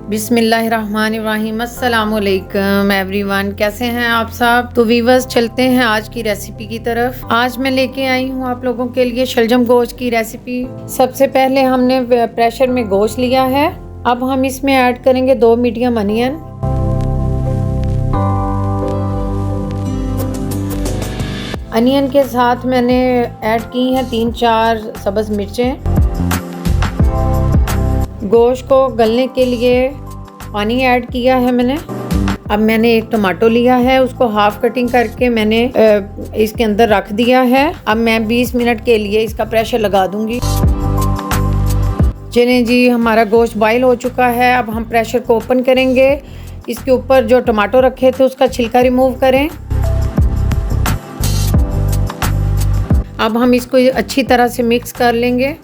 बिस्मिल्लाहिर्रहमानिर्रहीम। अस्सलामुअलैकुम एवरीवन, कैसे हैं आप सब। तो वीवर्स, चलते हैं आज की रेसिपी की तरफ। आज मैं लेके आई हूँ आप लोगों के लिए शलजम गोश्त की रेसिपी। सबसे पहले हमने प्रेशर में गोश्त लिया है। अब हम इसमें ऐड करेंगे 2 मीडियम अनियन, अनियन के साथ मैंने ऐड की हैं 3-4 सब्ज़ मिर्चें। गोश्त को गलने के लिए पानी ऐड किया है मैंने। अब मैंने एक टमाटो लिया है, उसको हाफ कटिंग करके मैंने इसके अंदर रख दिया है। अब मैं 20 मिनट के लिए इसका प्रेशर लगा दूंगी। चलें जी, हमारा गोश्त बॉईल हो चुका है। अब हम प्रेशर को ओपन करेंगे। इसके ऊपर जो टमाटो रखे थे उसका छिलका रिमूव करें। अब हम इसको अच्छी तरह से मिक्स कर लेंगे।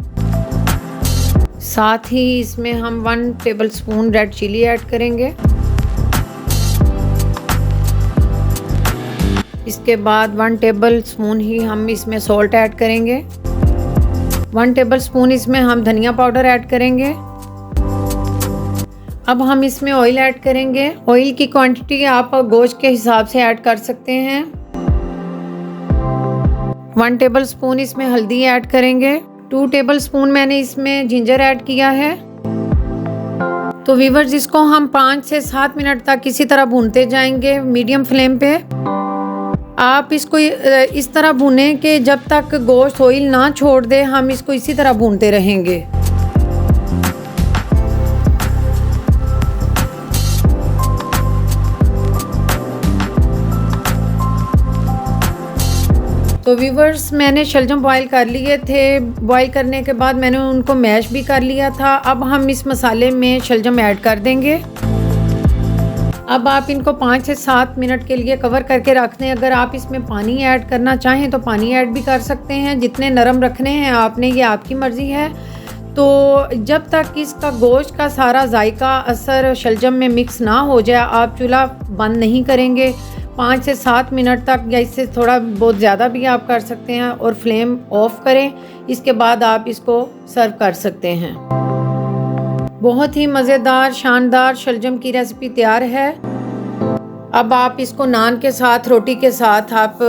साथ ही इसमें हम 1 टेबलस्पून रेड चिली ऐड करेंगे। इसके बाद 1 टेबलस्पून ही हम इसमें सॉल्ट ऐड करेंगे। 1 टेबलस्पून इसमें हम धनिया पाउडर ऐड करेंगे। अब हम इसमें ऑयल ऐड करेंगे। ऑयल की क्वांटिटी आप गोश्त के हिसाब से ऐड कर सकते हैं। 1 टेबलस्पून इसमें हल्दी ऐड करेंगे। 2 टेबलस्पून मैंने इसमें जिंजर ऐड किया है। तो व्यूअर्स, इसको हम 5 से 7 मिनट तक इसी तरह भूनते जाएंगे मीडियम फ्लेम पे। आप इसको इस तरह भूनें कि जब तक गोश्त ऑयल ना छोड़ दे, हम इसको इसी तरह भूनते रहेंगे। तो व्यूवर्स, मैंने शलजम बॉईल कर लिए थे। बॉईल करने के बाद मैंने उनको मैश भी कर लिया था। अब हम इस मसाले में शलजम ऐड कर देंगे। अब आप इनको 5 से 7 मिनट के लिए कवर करके रख दें। अगर आप इसमें पानी ऐड करना चाहें तो पानी ऐड भी कर सकते हैं। जितने नरम रखने हैं आपने, ये आपकी मर्ज़ी है। तो जब तक इसका गोश्त का सारा जायका असर शलजम में मिक्स ना हो जाए, आप चूल्हा बंद नहीं करेंगे। 5 से 7 मिनट तक, या इससे थोड़ा बहुत ज़्यादा भी आप कर सकते हैं, और फ्लेम ऑफ करें। इसके बाद आप इसको सर्व कर सकते हैं। बहुत ही मज़ेदार शानदार शलजम की रेसिपी तैयार है। अब आप इसको नान के साथ, रोटी के साथ आप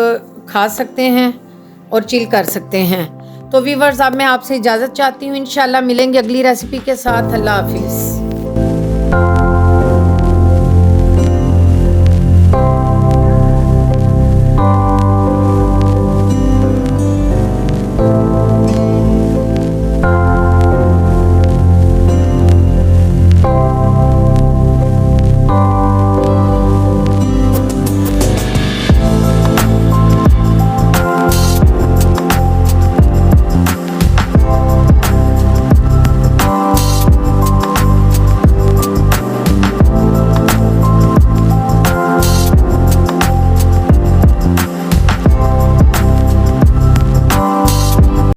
खा सकते हैं और चिल कर सकते हैं। तो व्यूअर्स, अब मैं आपसे इजाज़त चाहती हूँ। इंशाल्लाह मिलेंगे अगली रेसिपी के साथ। अल्लाह हाफिज़।